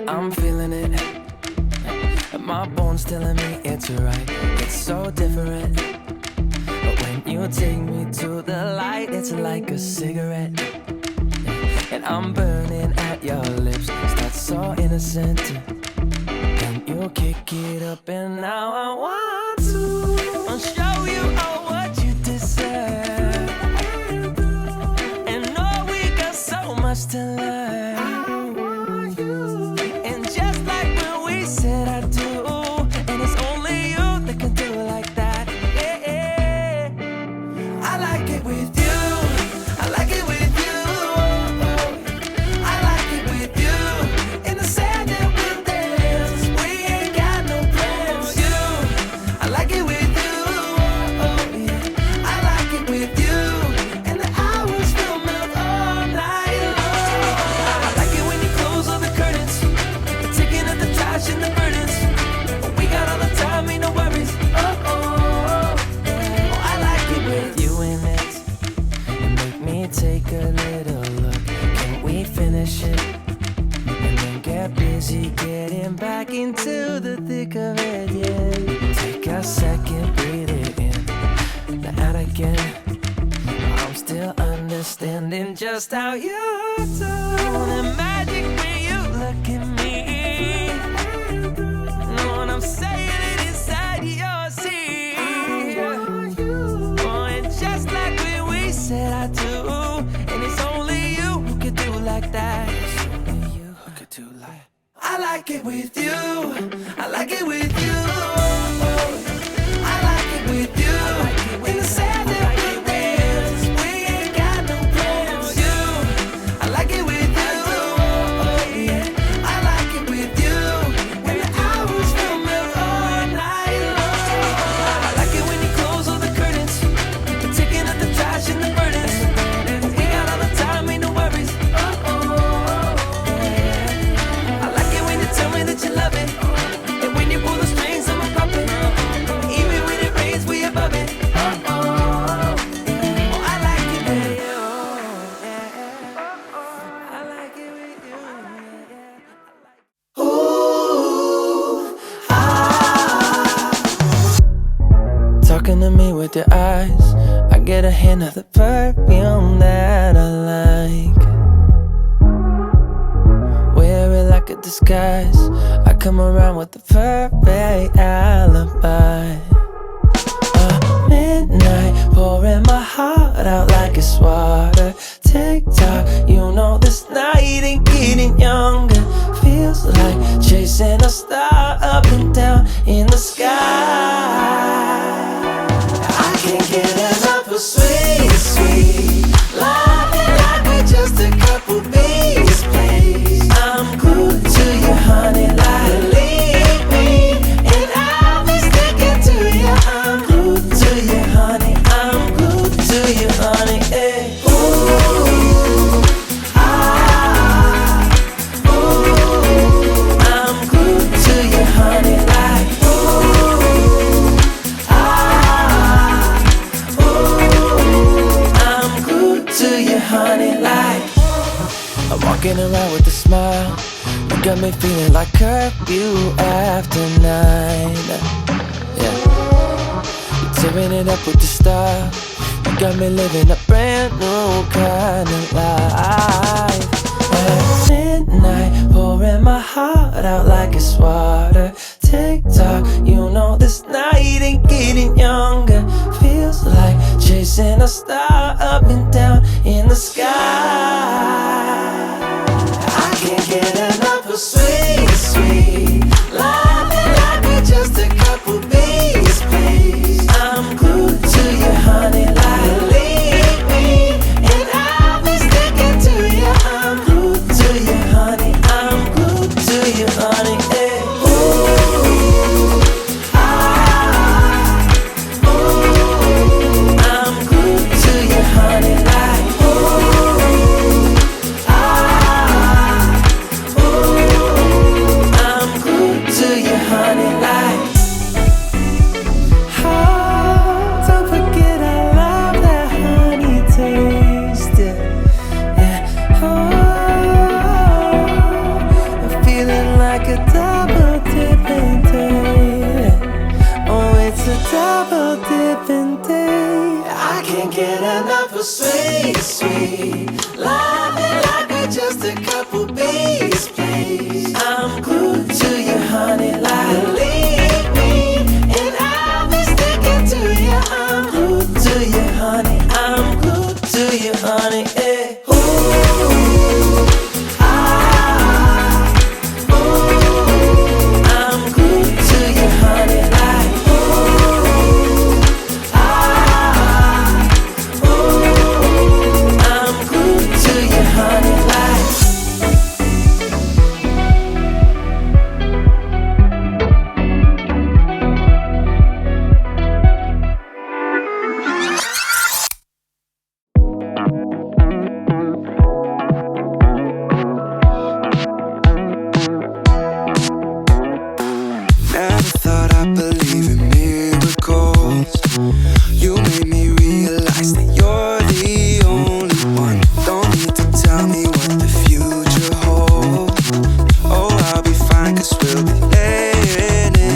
I'm feeling it. My bones telling me it's right. It's so different. But when you take me to the light, it's like a cigarette. And I'm burning at your lips. That's so innocent. Can you kick it up? And now I want to show you all what you deserve. And know we got so much to learn. And just like when we said I do, and it's only you that can do it like that. Yeah. I like it with you. I like it with you. I like it with you. In the sand that we dance, we ain't got no plans. You, I like it with you. I like it with you. And the hours will melt all night long. I like it when you close all the curtains, taking out the trash and the burdens. We got all the time, ain't no worries. I like it with you in it. And make me take a little look. Can we finish it? And then get busy getting back into the thick of it, yeah. Take a second, breathe it in. Now out again. I'm still understanding just how you do. The magic when you look at me. Know what I'm saying? It inside your seat. Oh, and just like when we said I do, and it's only you who could do like that. It's only you who could do like. I like it with you. I like it with you. I like it with you. In the sand that we dance, we ain't got no plans. You, I like it with you. I like it with you. When the hours will melt all night long. I like it when you close all the curtains, taking out the trash and the burdens. We got all the time, ain't no worries. I like it when you tell me that you love it, and when you pull the strings of my puppet. Even when it rains, we above it. I like it with you. I like it with you. Ooh, talking to me with your eyes, I get a hint of the perfume that I like. Wear it like a disguise. I come around with the perfect alibi. Midnight, pouring my heart out like it's water. Tick-tock, you know this night ain't getting younger. Feels like chasing a star up and down in the sky. I can't get enough of sweet, sweet loving like we're just a couple bees, please. I'm glued to you, honey, like leave me, and I'll be sticking to you. I'm glued to you, honey. I'm glued to you, honey. Hey. Ooh, ooh, I'm glued to you, honey, like I'm glued to you, honey, like. I'm walking around with a smile. You got me feeling like curfew after 9. Yeah, you're tearing it up with the style. You got me living a brand new kind of life. At midnight, pouring my heart out like it's water. Tick-tock, you know this night ain't getting younger. Feels like chasing a star up and down in the sky. I can't get enough of sweet, sweet loving like we're just a couple bees, please. I'm glued to you, honey, like leave me, and I'll be sticking to you. I'm glued to you, honey. I'm glued to you, honey. Hey. Ooh, I'm glued to you, honey, like ooh. for sweet, sweet loving like we're just a couple bees, please. I'm glued to you, honey, like leave me, and I'll be sticking to you. I'm glued to you, honey. I'm glued to you, honey. Eh. Ooh, ah, ooh, I'm glued to you, honey, like ooh, ah, ooh, I'm glued to you, honey, like. Never thought I'd believe in miracles. You made me realize that you're